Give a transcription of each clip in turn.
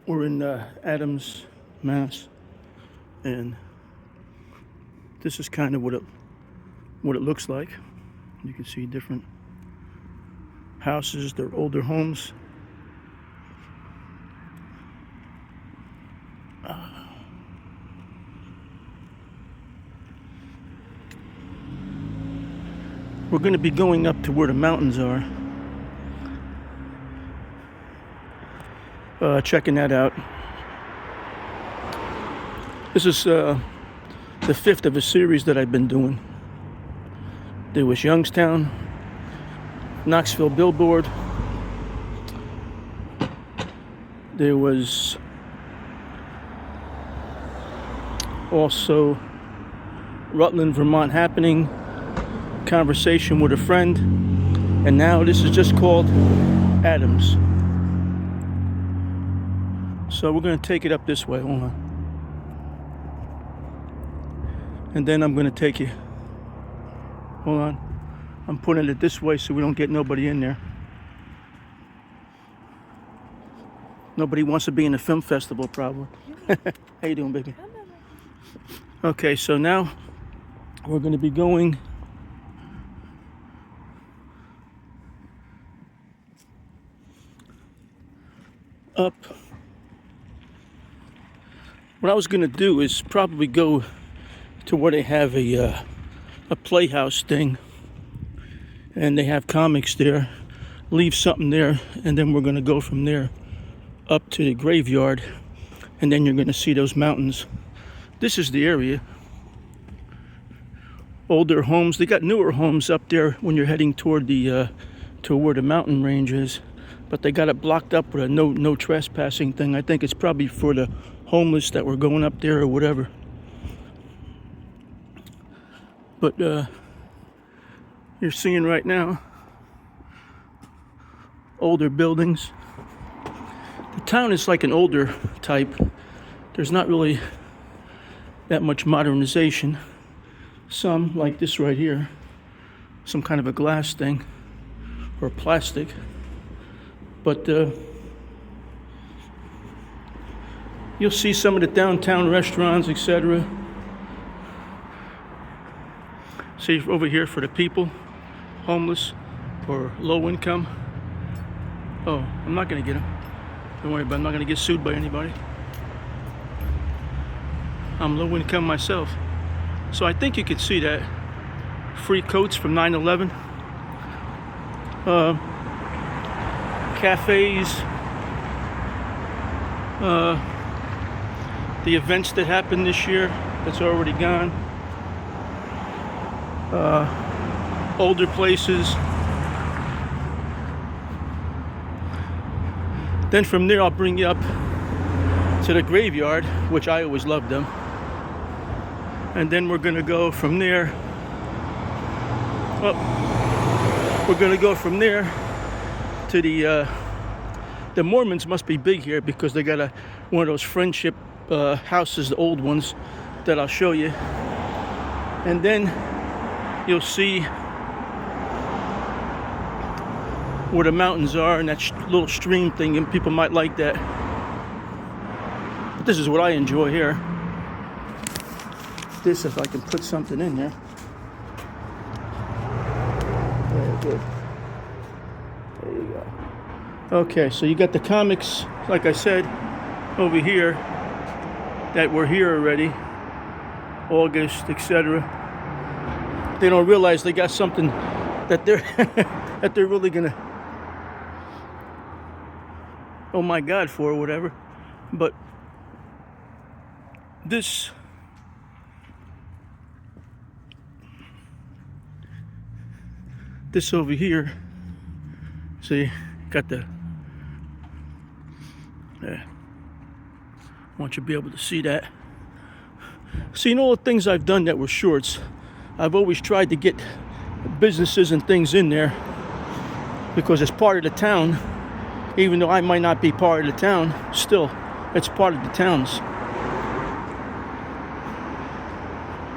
We're in Adams, Mass, and this is kind of what it looks like. You can see different houses. They're older homes. We're going to be going up to where the mountains are. Checking that out. This is the fifth of a series that I've been doing. There was Youngstown, Knoxville Billboard. There was also Rutland, Vermont Happening, Conversation with a Friend, and now this is just called Adams. So we're going to take it up this way. Hold on. And then I'm going to take you. Hold on. I'm putting it this way so we don't get nobody in there. Nobody wants to be in a film festival, probably. How you doing, baby? Okay, so now we're going to be going up. What I was going to do is probably go to where they have a playhouse thing, and they have comics there, leave something there, and then we're going to go from there up to the graveyard, and then you're going to see those mountains. This is the area. Older homes. They got newer homes up there when you're heading toward the to where the mountain range is, but they got it blocked up with a no trespassing thing. I think it's probably for the homeless that were going up there or whatever. But you're seeing right now older buildings. The town is like an older type. There's not really that much modernization. Some, like this right here, some kind of a glass thing or plastic. But you'll see some of the downtown restaurants, etc. See over here for the people, homeless or low income. Oh, I'm not going to get them. Don't worry about it. I'm not going to get sued by anybody. I'm low income myself. So I think you can see that. Free coats from 9/11. Cafes. The events that happened this year that's already gone. Older places. Then from there I'll bring you up to the graveyard, which I always loved them. And then we're gonna go from there. We're gonna go from there to the Mormons must be big here because they got one of those friendship houses, the old ones that I'll show you. And then you'll see where the mountains are and that little stream thing, and people might like that. But this is what I enjoy here. This, if I can put something in there. Very good. There you go. Okay, so you got the comics, like I said, over here that were here already, August, etc. They don't realize they got something that they're that they're really gonna, oh my God, for or whatever. But this over here, see, got the, I want you to be able to see that. Seeing all the things I've done that were shorts, I've always tried to get businesses and things in there because it's part of the town. Even though I might not be part of the town, still, it's part of the town's.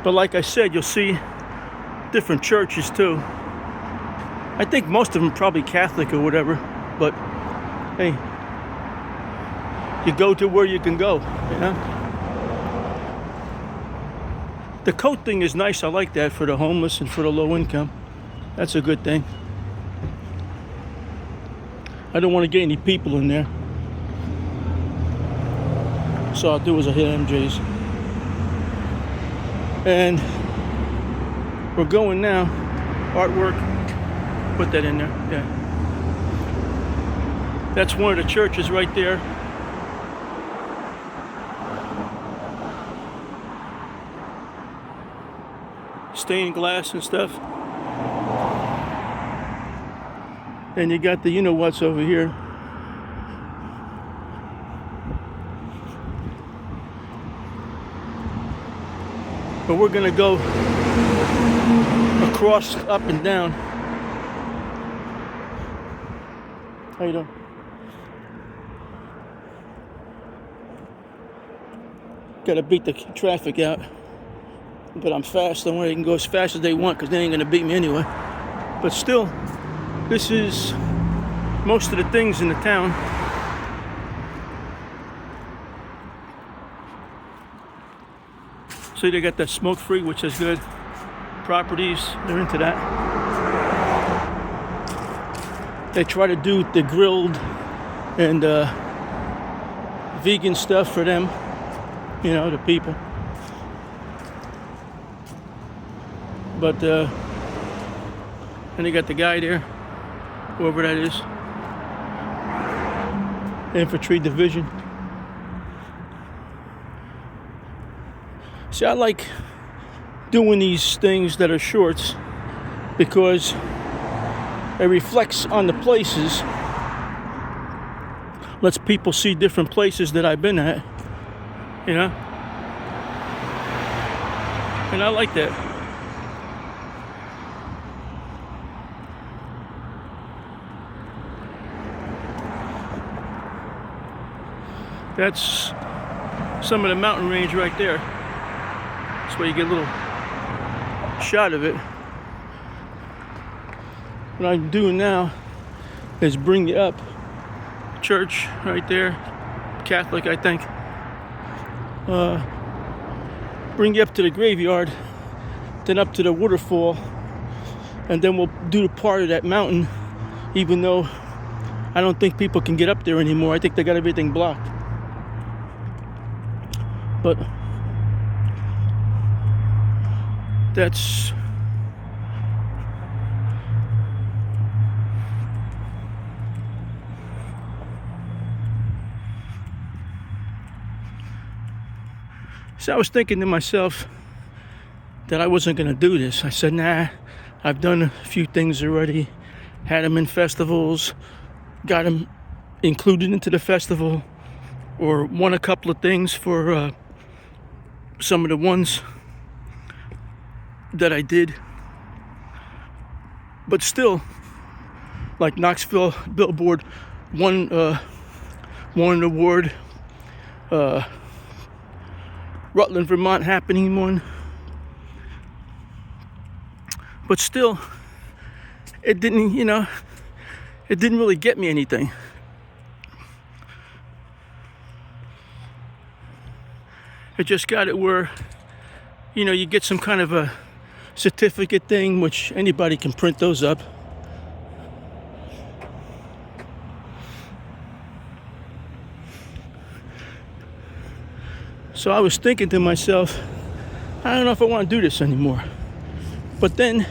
But like I said, you'll see different churches too. I think most of them probably Catholic or whatever, but hey, You go to where you can go, you know? The coat thing is nice. I like that for the homeless and for the low income. That's a good thing. I don't want to get any people in there. So I'll do is I hit MJ's. And we're going now. Artwork. Put that in there. Yeah. That's one of the churches right there. Stained glass and stuff. And you got the you know what's over here. But we're gonna go across, up and down. How you doing? Gotta beat the traffic out. But I'm fast. I want they can go as fast as they want because they ain't gonna beat me anyway. But still, this is most of the things in the town. See, they got that smoke-free, which is good. Properties, they're into that. They try to do the grilled and vegan stuff for them, you know, the people. But and they got the guy there, whoever that is, Infantry Division. See, I like doing these things that are shorts because it reflects on the places, lets people see different places that I've been at, you know? And I like that. That's some of the mountain range right there. That's where you get a little shot of it. What I'm doing now is bring you up. Church right there, Catholic, I think. Bring you up to the graveyard, then up to the waterfall, and then we'll do the part of that mountain, even though I don't think people can get up there anymore. I think they got everything blocked. But that's so I was thinking to myself that I wasn't going to do this. I said, nah, I've done a few things already, had them in festivals, got them included into the festival, or won a couple of things for some of the ones that I did. But still, like Knoxville Billboard won an award, Rutland, Vermont Happening one. But still, it didn't, you know, it didn't really get me anything. It just got it where, you know, you get some kind of a certificate thing, which anybody can print those up. So I was thinking to myself, I don't know if I want to do this anymore. But then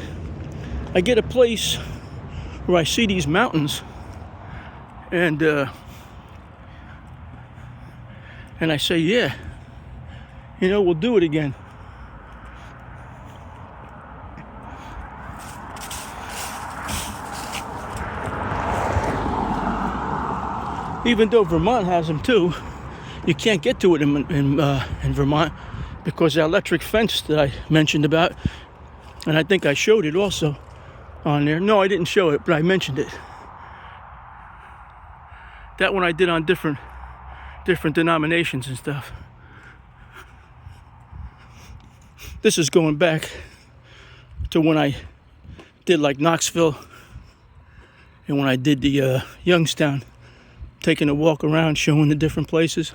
I get a place where I see these mountains, and I say, yeah, you know, we'll do it again. Even though Vermont has them too, you can't get to it in Vermont because the electric fence that I mentioned about, and I think I showed it also on there. No, I didn't show it, but I mentioned it. That one I did on different denominations and stuff. This is going back to when I did like Knoxville and when I did the Youngstown taking a walk around, showing the different places.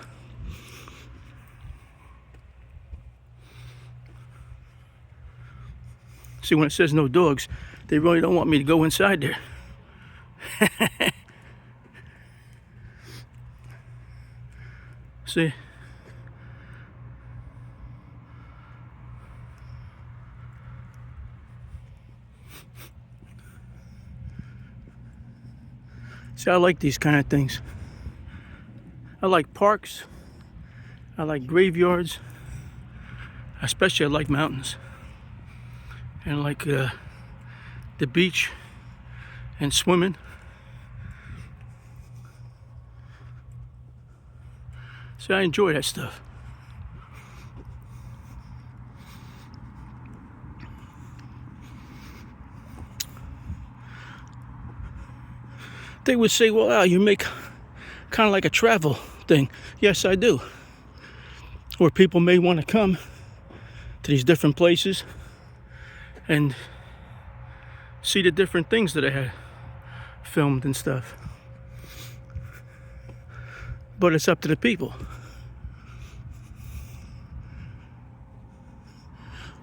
See, when it says no dogs, they really don't want me to go inside there. See? See, I like these kind of things. I like parks. I like graveyards. Especially I like mountains. And I like the beach and swimming. So I enjoy that stuff. They would say, well, Al, you make kind of like a travel thing. Yes, I do. Where people may want to come to these different places and see the different things that I had filmed and stuff. But it's up to the people.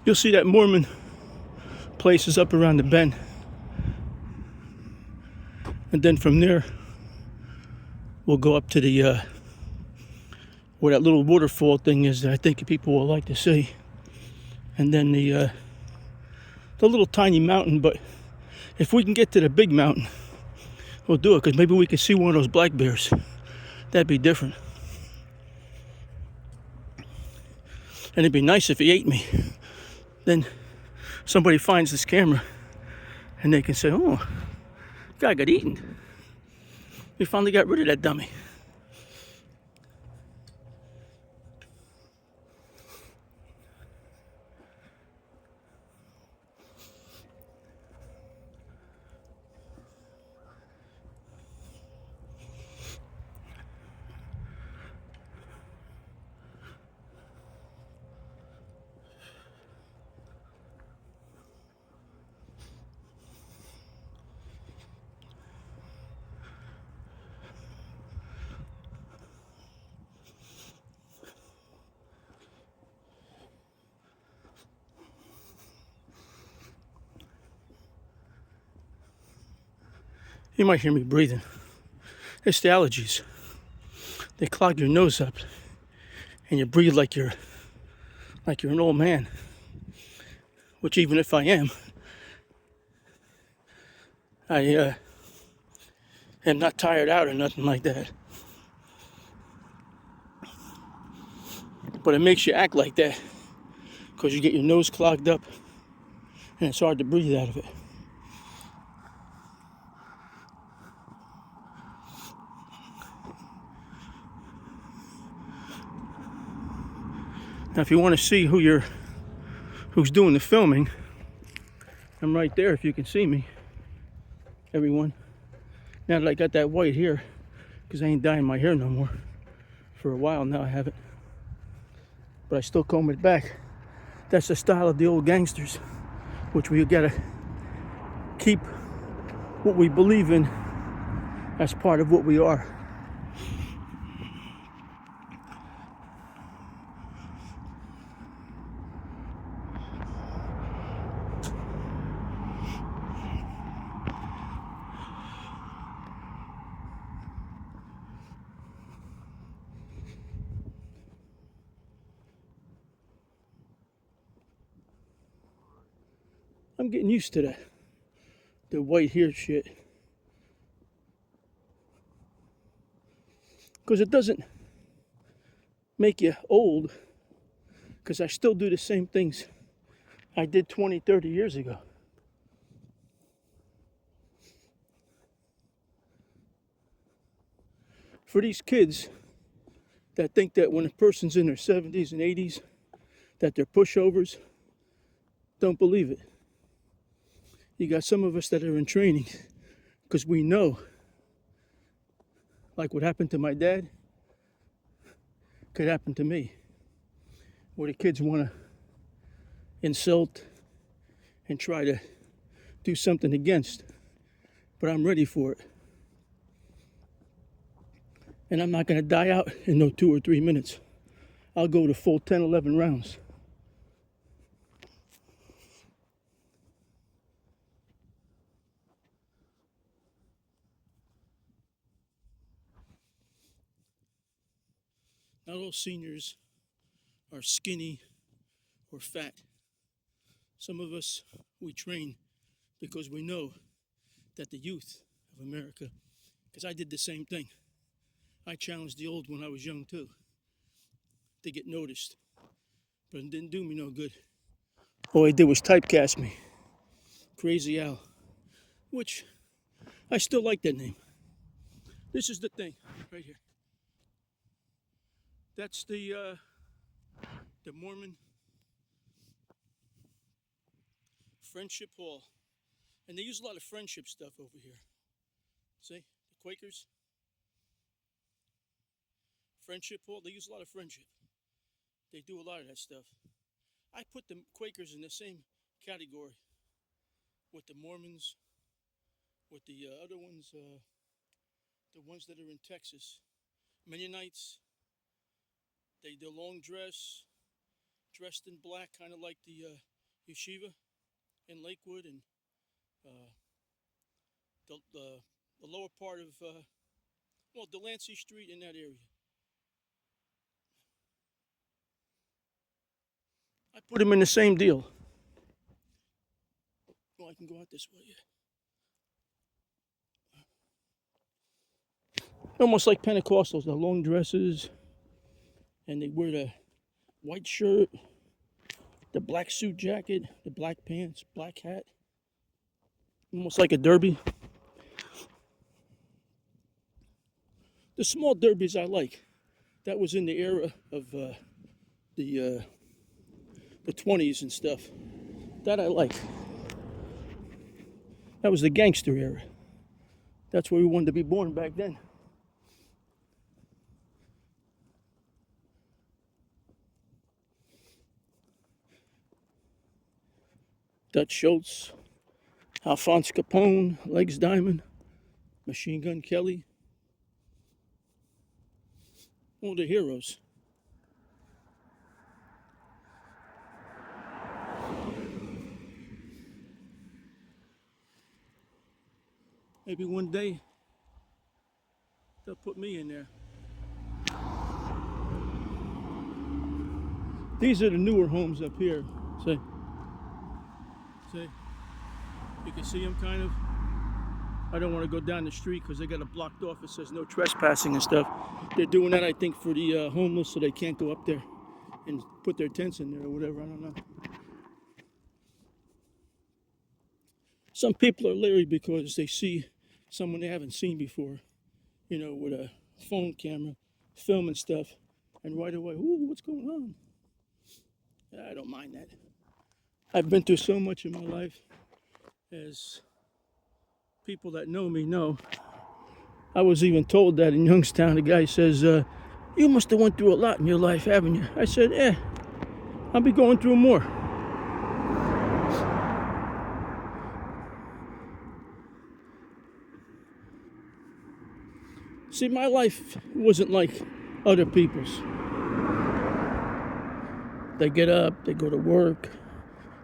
You'll see that Mormon place is up around the bend. And then from there, we'll go up to the, where that little waterfall thing is that I think people will like to see. And then the little tiny mountain, but if we can get to the big mountain, we'll do it, because maybe we can see one of those black bears. That'd be different. And it'd be nice if he ate me. Then somebody finds this camera and they can say, oh, guy got eaten. We finally got rid of that dummy. You might hear me breathing. It's the allergies. They clog your nose up and you breathe like you're an old man. Which, even if I am, I am not tired out or nothing like that. But it makes you act like that because you get your nose clogged up and it's hard to breathe out of it. Now, if you want to see who's doing the filming, I'm right there if you can see me, everyone. Now that I got that white here, because I ain't dyeing my hair no more. For a while now I haven't. But I still comb it back. That's the style of the old gangsters, which we gotta keep what we believe in as part of what we are. I'm getting used to that. The white hair shit. Because it doesn't make you old. Because I still do the same things I did 20, 30 years ago. For these kids that think that when a person's in their 70s and 80s, that they're pushovers, don't believe it. You got some of us that are in training because we know, like what happened to my dad, could happen to me. Where the kids want to insult and try to do something against. But I'm ready for it. And I'm not going to die out in no 2 or 3 minutes. I'll go to full 10, 11 rounds. Not all seniors are skinny or fat. Some of us, we train because we know that the youth of America, because I did the same thing. I challenged the old when I was young too, to get noticed, but it didn't do me no good. All they did was typecast me, Crazy Al, which I still like that name. This is the thing, right here. That's the Mormon Friendship Hall, and they use a lot of friendship stuff over here. See, the Quakers, Friendship Hall, they use a lot of friendship. They do a lot of that stuff. I put the Quakers in the same category with the Mormons, with the other ones, the ones that are in Texas. Mennonites, they do long dress, dressed in black, kind of like the yeshiva in Lakewood, and uh, the lower part of, Delancey Street in that area. I put them in the same deal. Well, I can go out this way, yeah. Almost like Pentecostals, the long dresses, and they wear the white shirt, the black suit jacket, the black pants, black hat, almost like a derby. The small derbies I like. That was in the era of the 20s and stuff. That I like. That was the gangster era. That's where we wanted to be born back then. Dutch Schultz, Alphonse Capone, Legs Diamond, Machine Gun Kelly. All the heroes. Maybe one day they'll put me in there. These are the newer homes up here. See? You can see them kind of. I don't want to go down the street because they got it blocked off. It says no trespassing and stuff. They're doing that, I think, for the homeless, so they can't go up there and put their tents in there or whatever. I don't know. Some people are leery because they see someone they haven't seen before, with a phone camera, filming stuff, and right away, ooh, what's going on? I don't mind that. I've been through so much in my life, as people that know me know. I was even told that in Youngstown, the guy says, you must have went through a lot in your life, haven't you? I said, I'll be going through more. See, my life wasn't like other people's. They get up, they go to work,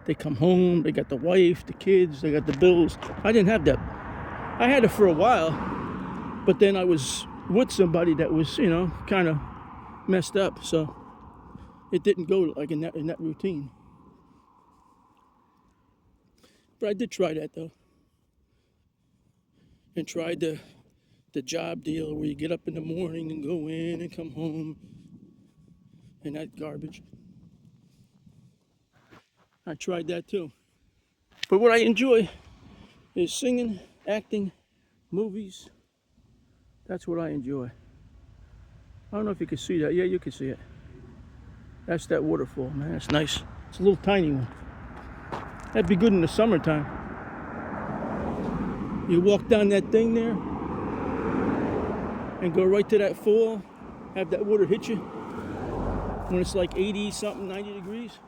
they come home, they got the wife, the kids, they got the bills. I didn't have that. I had it for a while, but then I was with somebody that was, kind of messed up, so it didn't go like in that routine. But I did try that though, and tried the job deal where you get up in the morning and go in and come home, and that garbage. I tried that too. But what I enjoy is singing, acting, movies. That's what I enjoy. I don't know if you can see that. Yeah, you can see it. That's that waterfall, man. That's nice. It's a little tiny one. That'd be good in the summertime. You walk down that thing there and go right to that fall, have that water hit you when it's like 80 something, 90 degrees.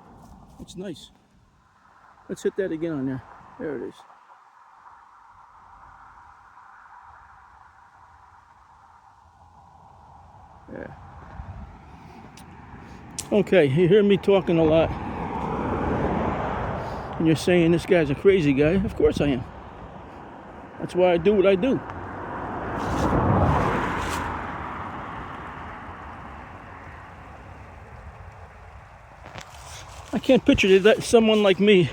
It's nice. Let's hit that again on there. There it is. Okay, you hear me talking a lot, and you're saying this guy's a crazy guy. Of course I am. That's why I do what I do. I can't picture that someone like me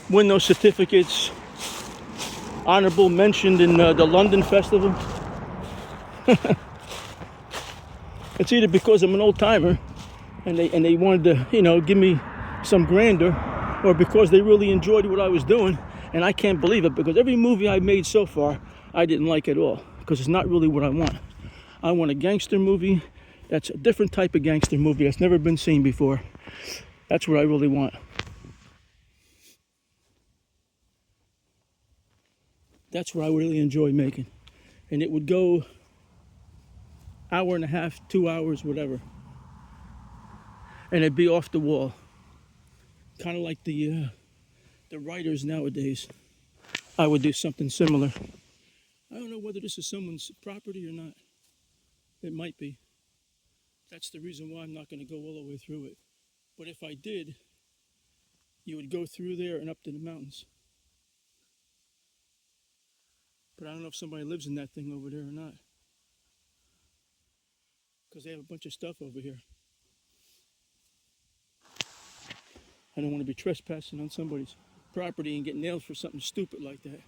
win those certificates, honorable mentioned in the London Festival. It's either because I'm an old timer and they wanted to, give me some grandeur, or because they really enjoyed what I was doing. And I can't believe it, because every movie I made so far, I didn't like at all, because it's not really what I want. I want a gangster movie that's a different type of gangster movie that's never been seen before. That's what I really want. That's what I really enjoy making. And it would go hour and a half, 2 hours, whatever. And it'd be off the wall. Kind of like the writers nowadays. I would do something similar. I don't know whether this is someone's property or not. It might be. That's the reason why I'm not going to go all the way through it. But if I did, you would go through there and up to the mountains. But I don't know if somebody lives in that thing over there or not, because they have a bunch of stuff over here. I don't want to be trespassing on somebody's property and get nailed for something stupid like that.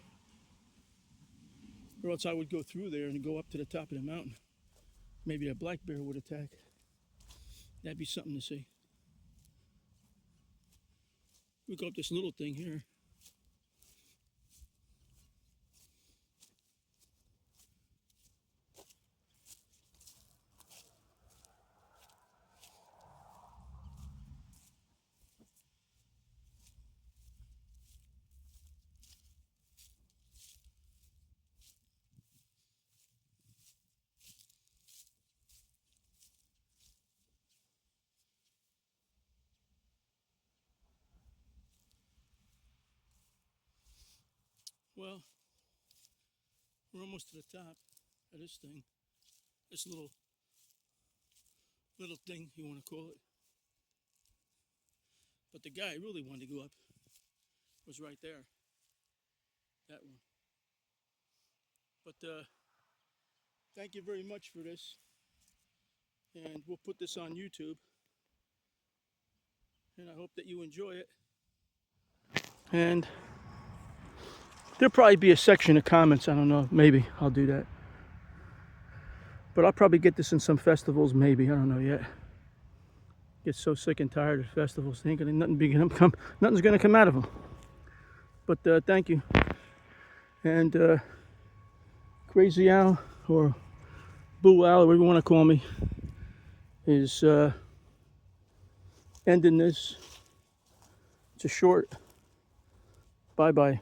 Or else I would go through there and go up to the top of the mountain. Maybe a black bear would attack. That'd be something to see. We go up this little thing here. Well, we're almost to the top of this thing. This little thing, you want to call it. But the guy I really wanted to go up was right there. That one. But thank you very much for this. And we'll put this on YouTube. And I hope that you enjoy it. And there'll probably be a section of comments. I don't know. Maybe I'll do that. But I'll probably get this in some festivals. Maybe. I don't know yet. Get so sick and tired of festivals. Thinking nothing's gonna come out of them. But thank you. And Crazy Al, or Boo Al, whatever you want to call me, is ending this. It's a short. Bye-bye.